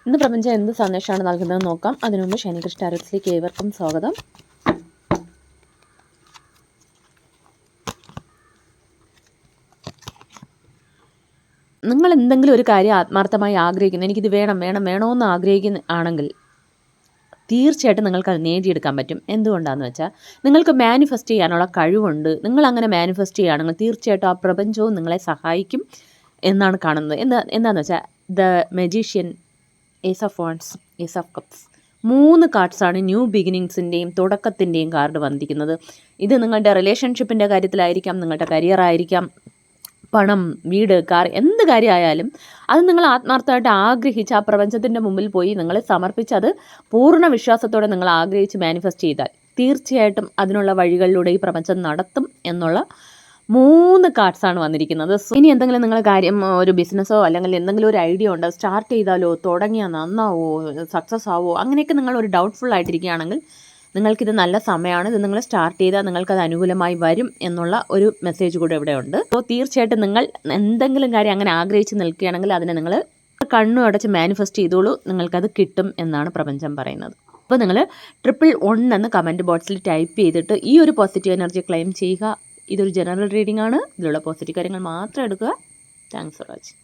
ഇന്ന് പ്രപഞ്ചം എന്ത് സന്ദേശമാണ് നൽകുന്നതെന്ന് നോക്കാം. അതിനുമുമ്പ് ശനികൃഷ്ണ ടാരോട്സിലേക്ക് ഏവർക്കും സ്വാഗതം. നിങ്ങൾ എന്തെങ്കിലും ഒരു കാര്യം ആത്മാർത്ഥമായി ആഗ്രഹിക്കുന്നു, എനിക്കിത് വേണമെന്ന് ആഗ്രഹിക്കുന്ന ആണെങ്കിൽ തീർച്ചയായിട്ടും നിങ്ങൾക്കത് നേടിയെടുക്കാൻ പറ്റും. എന്തുകൊണ്ടാണെന്ന് വെച്ചാൽ നിങ്ങൾക്ക് മാനിഫെസ്റ്റ് ചെയ്യാനുള്ള കഴിവുണ്ട്. നിങ്ങളങ്ങനെ മാനിഫെസ്റ്റ് ചെയ്യുകയാണെങ്കിൽ തീർച്ചയായിട്ടും ആ പ്രപഞ്ചവും നിങ്ങളെ സഹായിക്കും എന്നാണ് കാണുന്നത്. എന്താണെന്ന് വെച്ചാൽ the magician, ace of wands, ace of cups, 3 കാർഡ്സാണ് ന്യൂ ബിഗിനിങ്സിൻ്റെയും തുടക്കത്തിൻ്റെയും കാർഡ് വന്നിരിക്കുന്നത്. ഇത് നിങ്ങളുടെ റിലേഷൻഷിപ്പിൻ്റെ കാര്യത്തിലായിരിക്കാം, നിങ്ങളുടെ കരിയർ ആയിരിക്കാം, പണം, വീട്, കാർ, എന്ത് കാര്യമായാലും അത് നിങ്ങൾ ആത്മാർത്ഥമായിട്ട് ആഗ്രഹിച്ച് ആ പ്രപഞ്ചത്തിൻ്റെ മുമ്പിൽ പോയി നിങ്ങളെ സമർപ്പിച്ച് അത് പൂർണ്ണ വിശ്വാസത്തോടെ നിങ്ങൾ ആഗ്രഹിച്ച് മാനിഫെസ്റ്റ് ചെയ്താൽ തീർച്ചയായിട്ടും അതിനുള്ള വഴികളിലൂടെ ഈ പ്രപഞ്ചം നടത്തും എന്നുള്ള 3 കാർഡ്സാണ് വന്നിരിക്കുന്നത്. ഇനി എന്തെങ്കിലും നിങ്ങൾ കാര്യം, ഒരു ബിസിനസ്സോ അല്ലെങ്കിൽ എന്തെങ്കിലും ഒരു ഐഡിയ ഉണ്ട്, സ്റ്റാർട്ട് ചെയ്താലോ, തുടങ്ങിയാൽ നന്നാവോ, സക്സസ് ആവോ, അങ്ങനെയൊക്കെ നിങ്ങൾ ഒരു ഡൗട്ട്ഫുൾ ആയിട്ടിരിക്കുകയാണെങ്കിൽ നിങ്ങൾക്കിത് നല്ല സമയമാണ്. ഇത് നിങ്ങൾ സ്റ്റാർട്ട് ചെയ്താൽ നിങ്ങൾക്കത് അനുകൂലമായി വരും എന്നുള്ള ഒരു മെസ്സേജ് കൂടെ ഇവിടെ ഉണ്ട്. അപ്പോൾ തീർച്ചയായിട്ടും നിങ്ങൾ എന്തെങ്കിലും കാര്യം അങ്ങനെ ആഗ്രഹിച്ച് നിൽക്കുകയാണെങ്കിൽ അതിനെ നിങ്ങൾ കണ്ണു അടച്ച് മാനിഫെസ്റ്റ് ചെയ്തോളൂ, നിങ്ങൾക്കത് കിട്ടും എന്നാണ് പ്രപഞ്ചം പറയുന്നത്. അപ്പോൾ നിങ്ങൾ 111 എന്ന് കമൻറ്റ് ബോക്സിൽ ടൈപ്പ് ചെയ്തിട്ട് ഈ ഒരു പോസിറ്റീവ് എനർജി ക്ലെയിം ചെയ്യുക. ഇതൊരു ജനറൽ റീഡിംഗ് ആണ്. ഇതിലുള്ള പോസിറ്റീവ് കാര്യങ്ങൾ മാത്രം എടുക്കുക. Thanks for watching.